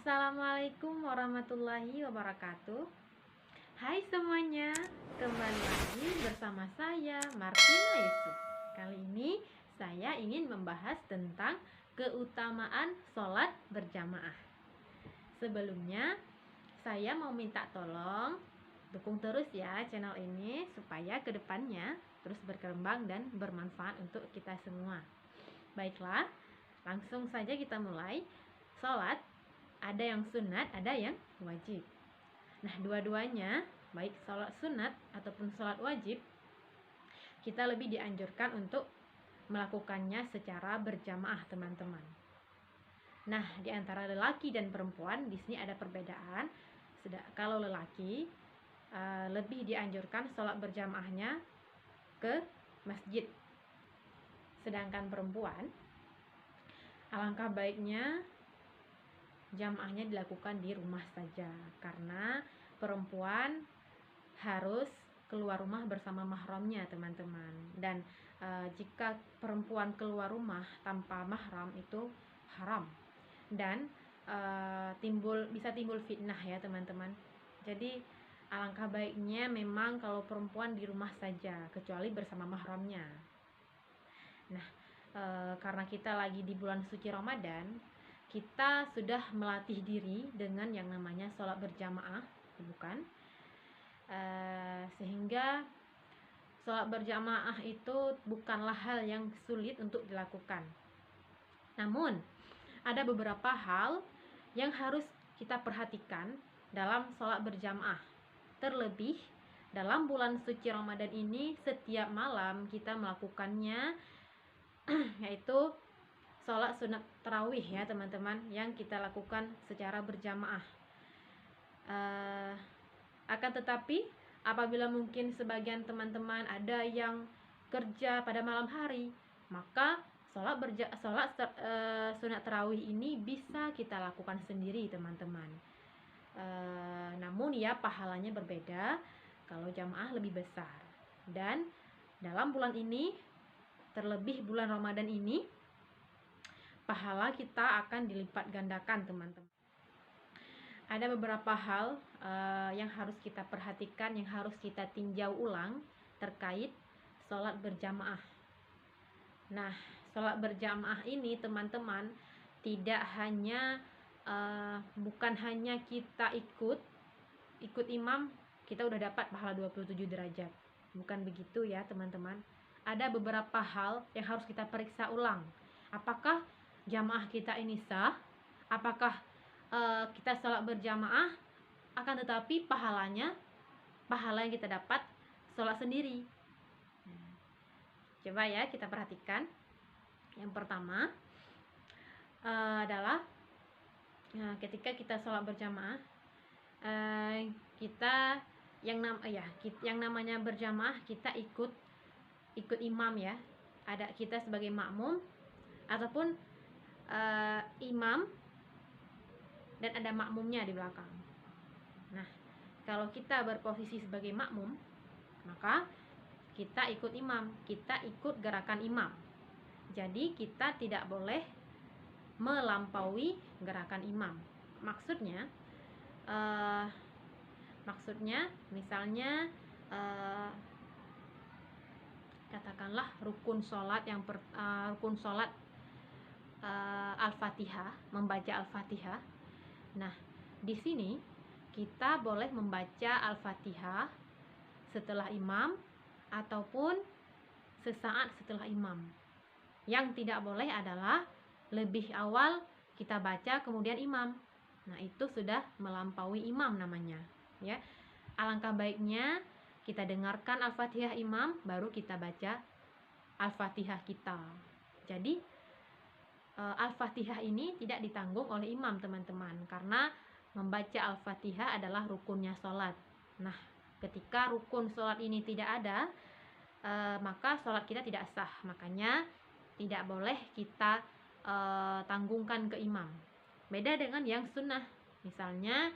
Assalamualaikum warahmatullahi wabarakatuh. Hai semuanya, kembali lagi bersama saya Martina Yusuf. Kali ini saya ingin membahas tentang keutamaan sholat berjamaah. Sebelumnya, saya mau minta tolong dukung terus ya channel ini supaya kedepannya terus berkembang dan bermanfaat untuk kita semua. Baiklah, langsung saja kita mulai. Sholat ada yang sunat, ada yang wajib. Nah, dua-duanya, baik sholat sunat ataupun sholat wajib, kita lebih dianjurkan untuk melakukannya secara berjamaah, teman-teman. Nah, di antara lelaki dan perempuan di sini ada perbedaan. Kalau lelaki lebih dianjurkan sholat berjamaahnya ke masjid, sedangkan perempuan alangkah baiknya jamaahnya dilakukan di rumah saja, karena perempuan harus keluar rumah bersama mahramnya, teman-teman. Dan jika perempuan keluar rumah tanpa mahram itu haram dan bisa timbul fitnah ya, teman-teman. Jadi alangkah baiknya memang kalau perempuan di rumah saja kecuali bersama mahramnya. Nah, karena kita lagi di bulan suci Ramadan, kita sudah melatih diri dengan yang namanya sholat berjamaah, bukan? Sehingga sholat berjamaah itu bukanlah hal yang sulit untuk dilakukan. Namun, ada beberapa hal yang harus kita perhatikan dalam sholat berjamaah. Terlebih, dalam bulan suci Ramadan ini, setiap malam kita melakukannya, yaitu sholat sunat tarawih ya, teman-teman, yang kita lakukan secara berjamaah. Akan tetapi apabila mungkin sebagian teman-teman ada yang kerja pada malam hari, maka sholat sunat tarawih ini bisa kita lakukan sendiri, teman-teman. Namun ya pahalanya berbeda kalau jamaah lebih besar. Dan dalam bulan ini, terlebih bulan Ramadan ini, pahala kita akan dilipat gandakan, teman-teman. Ada beberapa hal yang harus kita perhatikan, yang harus kita tinjau ulang terkait sholat berjamaah. Nah, sholat berjamaah ini, teman-teman, tidak hanya bukan hanya kita ikut imam, kita udah dapat pahala 27 derajat. Bukan begitu ya, teman-teman. Ada beberapa hal yang harus kita periksa ulang. Apakah jamaah kita ini sah? Apakah kita sholat berjamaah, akan tetapi pahala yang kita dapat sholat sendiri? Coba ya kita perhatikan. Yang pertama adalah ketika kita sholat berjamaah, kita yang namanya berjamaah, kita ikut imam ya. Ada kita sebagai makmum ataupun imam dan ada makmumnya di belakang. Nah, kalau kita berposisi sebagai makmum, maka kita ikut imam, kita ikut gerakan imam. Jadi kita tidak boleh melampaui gerakan imam. Maksudnya misalnya katakanlah rukun sholat Al-Fatihah, membaca Al-Fatihah. Nah, di sini kita boleh membaca Al-Fatihah setelah imam ataupun sesaat setelah imam. Yang tidak boleh adalah lebih awal kita baca kemudian imam. Nah, itu sudah melampaui imam namanya, ya. Alangkah baiknya kita dengarkan Al-Fatihah imam, baru kita baca Al-Fatihah kita. Jadi Al-Fatihah ini tidak ditanggung oleh imam, teman-teman, karena membaca Al-Fatihah adalah rukunnya sholat. Nah, ketika rukun sholat ini tidak ada, maka sholat kita tidak sah. Makanya tidak boleh kita tanggungkan ke imam. Beda dengan yang sunnah. Misalnya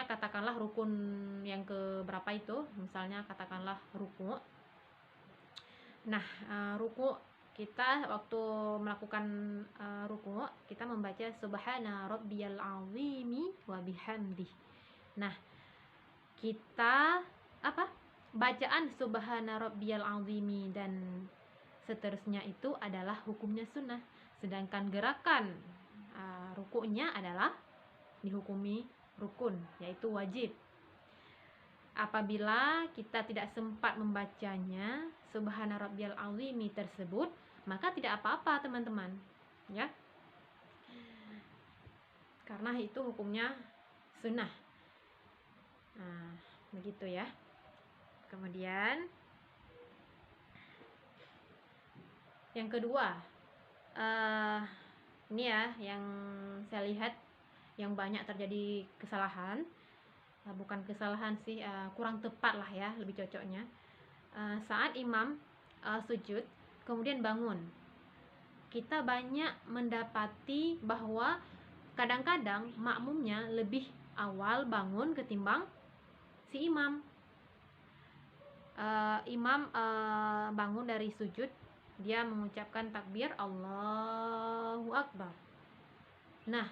katakanlah rukun yang ke berapa itu, misalnya katakanlah ruku. Nah, ruku kita waktu melakukan ruku, kita membaca subhana rabbiyal azimi wa bihamdih. Nah, kita bacaan subhana rabbiyal azimi dan seterusnya itu adalah hukumnya sunnah, sedangkan gerakan rukunya adalah dihukumi rukun, yaitu wajib. Apabila kita tidak sempat membacanya subhana rabbiyal azimi tersebut, maka tidak apa-apa teman-teman, ya, karena itu hukumnya sunnah. Nah, begitu ya. Kemudian yang kedua, ini ya yang saya lihat yang banyak terjadi kesalahan, bukan kesalahan sih, kurang tepat lah ya, lebih cocoknya. Saat imam sujud kemudian bangun, kita banyak mendapati bahwa kadang-kadang makmumnya lebih awal bangun ketimbang si imam. Imam bangun dari sujud, dia mengucapkan takbir Allahu Akbar. Nah,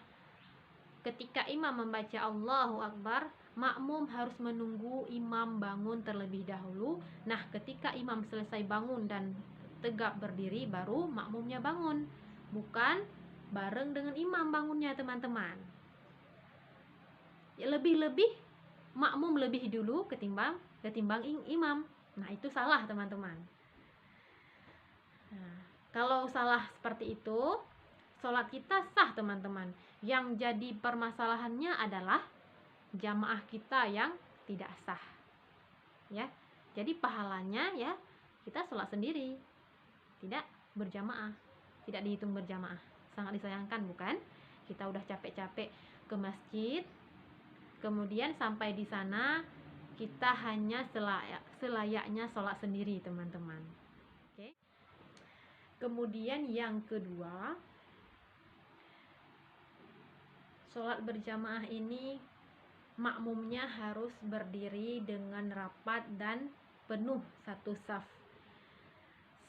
ketika imam membaca Allahu Akbar, makmum harus menunggu imam bangun terlebih dahulu. Nah, ketika imam selesai bangun dan tegak berdiri, baru makmumnya bangun, bukan bareng dengan imam bangunnya teman-teman. Ya, lebih-lebih makmum lebih dulu ketimbang imam. Nah, itu salah teman-teman. Nah, kalau salah seperti itu, sholat kita sah teman-teman. Yang jadi permasalahannya adalah jamaah kita yang tidak sah, ya. Jadi pahalanya ya kita sholat sendiri, tidak berjamaah, tidak dihitung berjamaah. Sangat disayangkan bukan? Kita udah capek-capek ke masjid, kemudian sampai di sana kita hanya selayaknya sholat sendiri teman-teman. Oke. Kemudian yang kedua, sholat berjamaah ini makmumnya harus berdiri dengan rapat dan penuh satu saf.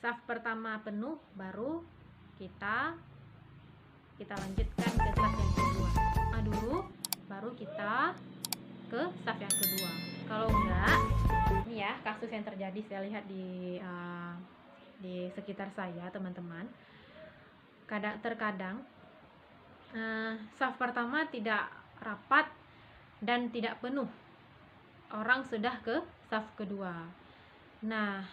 Saf pertama penuh, baru kita lanjutkan ke saf yang kedua. Dulu baru kita ke saf yang kedua. Kalau enggak, ini ya kasus yang terjadi saya lihat di sekitar saya teman-teman. Terkadang saf pertama tidak rapat dan tidak penuh, orang sudah ke saf kedua. Nah,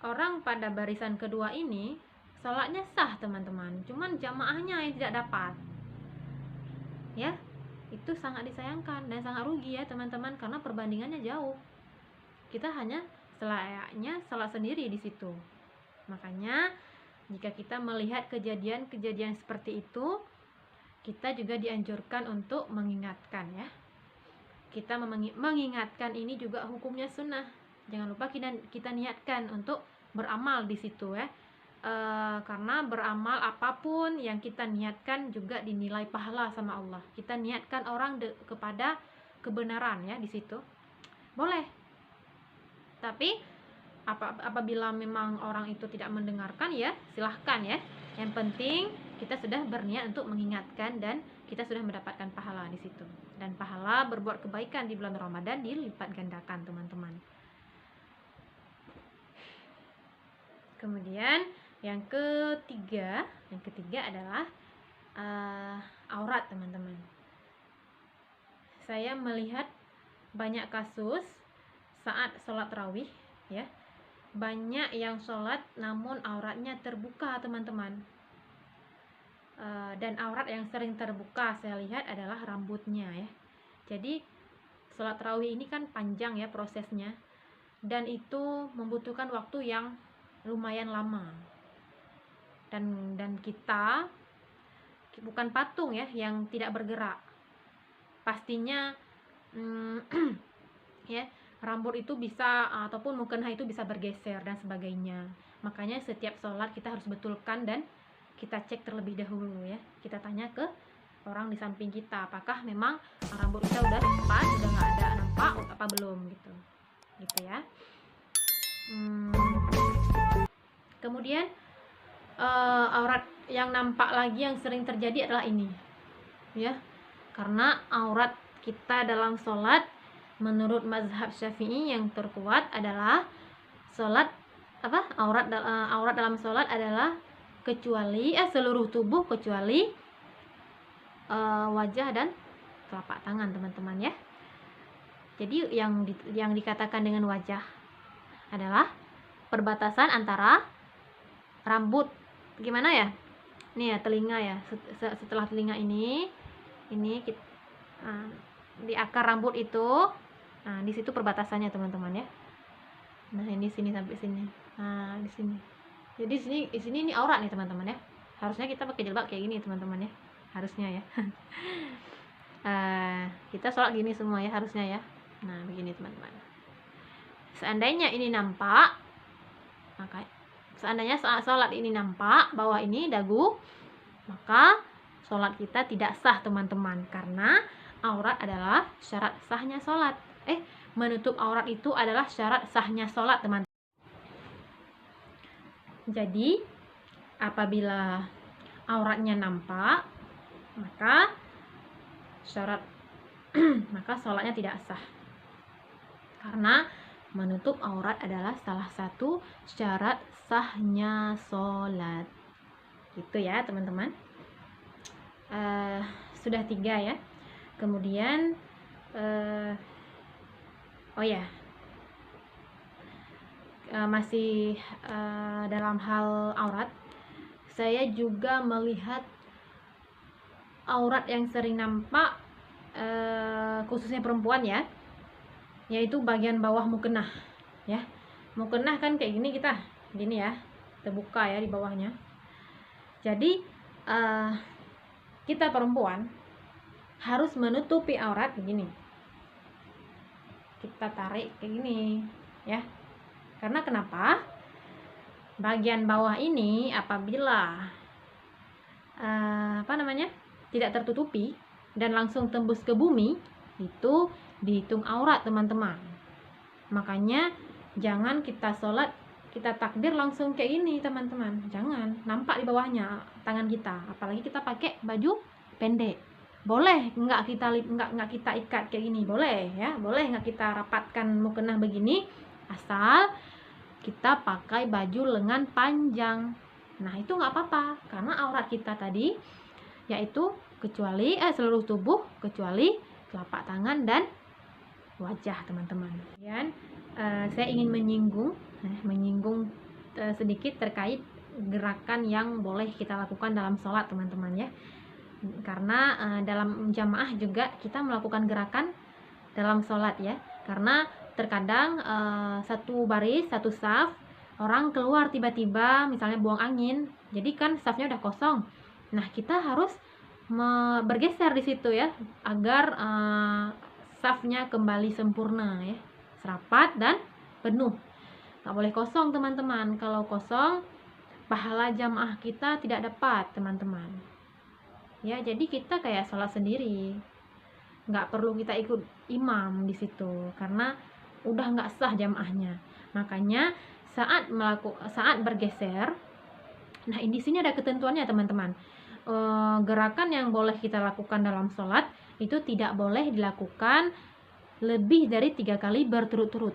orang pada barisan kedua ini sholatnya sah teman-teman, cuman jamaahnya yang tidak dapat, ya. Itu sangat disayangkan dan sangat rugi ya teman-teman, karena perbandingannya jauh. Kita hanya selayaknya sholat sendiri di situ. Makanya jika kita melihat kejadian-kejadian seperti itu, kita juga dianjurkan untuk mengingatkan ya. Kita mengingatkan ini juga hukumnya sunnah. Jangan lupa kita niatkan untuk beramal di situ ya. Karena beramal apapun yang kita niatkan juga dinilai pahala sama Allah. Kita niatkan orang kepada kebenaran ya di situ. Boleh. Tapi apabila memang orang itu tidak mendengarkan ya silahkan ya. Yang penting kita sudah berniat untuk mengingatkan dan kita sudah mendapatkan pahala di situ. Dan pahala berbuat kebaikan di bulan Ramadan dilipat gandakan teman-teman. Kemudian yang ketiga adalah aurat teman-teman. Saya melihat banyak kasus saat sholat tarawih ya, banyak yang sholat namun auratnya terbuka teman-teman. Dan aurat yang sering terbuka saya lihat adalah rambutnya ya. Jadi sholat tarawih ini kan panjang ya prosesnya, dan itu membutuhkan waktu yang lumayan lama. Dan kita bukan patung ya yang tidak bergerak. Pastinya ya rambut itu bisa ataupun mukena itu bisa bergeser dan sebagainya. Makanya setiap sholat kita harus betulkan dan kita cek terlebih dahulu ya. Kita tanya ke orang di samping kita, apakah memang rambut kita udah tepat, udah nggak ada nampak apa belum gitu ya. Kemudian aurat yang nampak lagi yang sering terjadi adalah ini, ya. Karena aurat kita dalam sholat menurut mazhab Syafi'i yang terkuat adalah aurat dalam sholat adalah kecuali seluruh tubuh kecuali wajah dan telapak tangan, teman-teman, ya. Jadi yang dikatakan dengan wajah adalah perbatasan antara rambut, gimana ya? Nih ya, telinga ya. Setelah telinga ini di akar rambut itu, nah di situ perbatasannya, teman-teman, ya. Nah, ini sini sampai sini. Nah, di sini. Jadi di sini ini aurat nih, teman-teman, ya. Harusnya kita pakai jilbab kayak gini, teman-teman, ya. Harusnya ya. Kita sholat gini semua ya, harusnya ya. Nah, begini, teman-teman. Seandainya ini nampak, maka seandainya saat sholat ini nampak bawah ini dagu, maka sholat kita tidak sah, teman-teman, karena aurat adalah syarat sahnya sholat. Menutup aurat itu adalah syarat sahnya sholat, teman-teman. Jadi apabila auratnya nampak, maka sholatnya tidak sah, karena menutup aurat adalah salah satu syarat sahnya sholat. Gitu ya, teman-teman. Sudah 3 ya. Kemudian masih dalam hal aurat, saya juga melihat aurat yang sering nampak, khususnya perempuan ya, yaitu bagian bawah mukena, ya. Mukena kan kayak gini, kita gini ya, terbuka ya di bawahnya. Jadi kita perempuan harus menutupi aurat begini, kita tarik kayak gini ya. Karena kenapa? Bagian bawah ini apabila tidak tertutupi dan langsung tembus ke bumi, itu dihitung aurat, teman-teman. Makanya jangan kita sholat, kita takbir langsung kayak gini, teman-teman. Jangan nampak di bawahnya tangan kita, apalagi kita pakai baju pendek. Boleh nggak kita ikat kayak gini, boleh ya, boleh nggak kita rapatkan mukena begini, asal kita pakai baju lengan panjang. Nah, itu nggak apa-apa, karena aurat kita tadi yaitu kecuali seluruh tubuh kecuali telapak tangan dan wajah, teman-teman. Kemudian saya ingin menyinggung sedikit terkait gerakan yang boleh kita lakukan dalam sholat, teman-teman, ya. Karena dalam jamaah juga kita melakukan gerakan dalam sholat ya. Karena terkadang satu baris, satu saf, orang keluar tiba-tiba, misalnya buang angin, jadi kan safnya udah kosong. Nah, kita harus bergeser di situ ya, agar safnya kembali sempurna ya, serapat dan penuh. Nggak boleh kosong, teman-teman. Kalau kosong, pahala jamaah kita tidak dapat, teman-teman. Ya, jadi kita kayak sholat sendiri, nggak perlu kita ikut imam di situ, karena udah nggak sah jamaahnya. Makanya saat bergeser, nah di sini ada ketentuannya, teman-teman. Gerakan yang boleh kita lakukan dalam sholat itu tidak boleh dilakukan lebih dari 3 kali berturut-turut.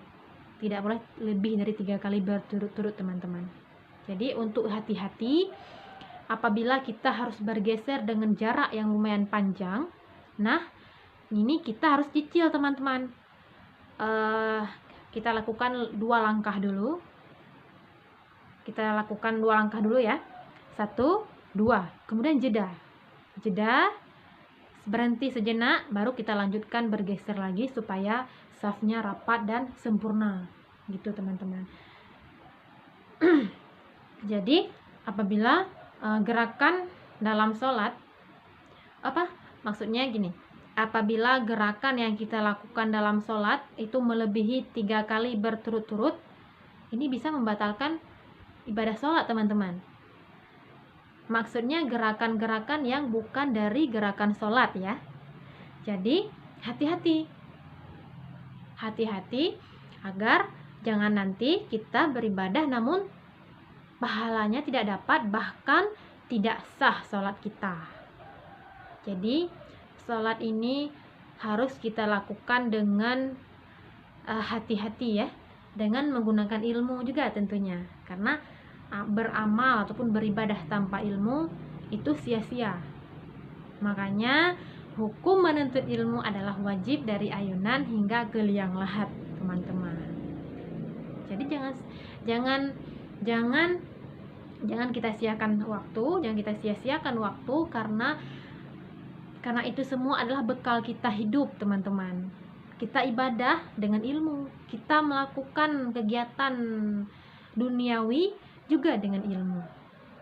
Tidak boleh lebih dari 3 kali berturut-turut, teman-teman. Jadi untuk hati-hati apabila kita harus bergeser dengan jarak yang lumayan panjang, nah ini kita harus cicil, teman-teman. Kita lakukan 2 langkah dulu. Kita lakukan 2 langkah dulu ya. 1, 2, kemudian jeda, berhenti sejenak, baru kita lanjutkan bergeser lagi supaya safnya rapat dan sempurna, gitu, teman-teman. Jadi apabila gerakan dalam sholat, maksudnya gini, apabila gerakan yang kita lakukan dalam sholat itu melebihi 3 kali berturut-turut, ini bisa membatalkan ibadah sholat, teman-teman. Maksudnya gerakan-gerakan yang bukan dari gerakan sholat ya. Jadi hati-hati agar jangan nanti kita beribadah namun pahalanya tidak dapat, bahkan tidak sah sholat kita. Jadi sholat ini harus kita lakukan dengan hati-hati ya, dengan menggunakan ilmu juga tentunya, karena beramal ataupun beribadah tanpa ilmu itu sia-sia. Makanya hukum menuntut ilmu adalah wajib dari ayunan hingga ke liang lahat, teman-teman. Jadi jangan kita sia-siakan waktu, karena itu semua adalah bekal kita hidup, teman-teman. Kita ibadah dengan ilmu, kita melakukan kegiatan duniawi juga dengan ilmu.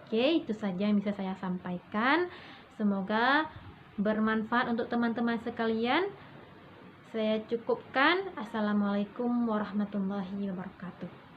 Oke, itu saja yang bisa saya sampaikan. Semoga bermanfaat untuk teman-teman sekalian. Saya cukupkan. Assalamualaikum warahmatullahi wabarakatuh.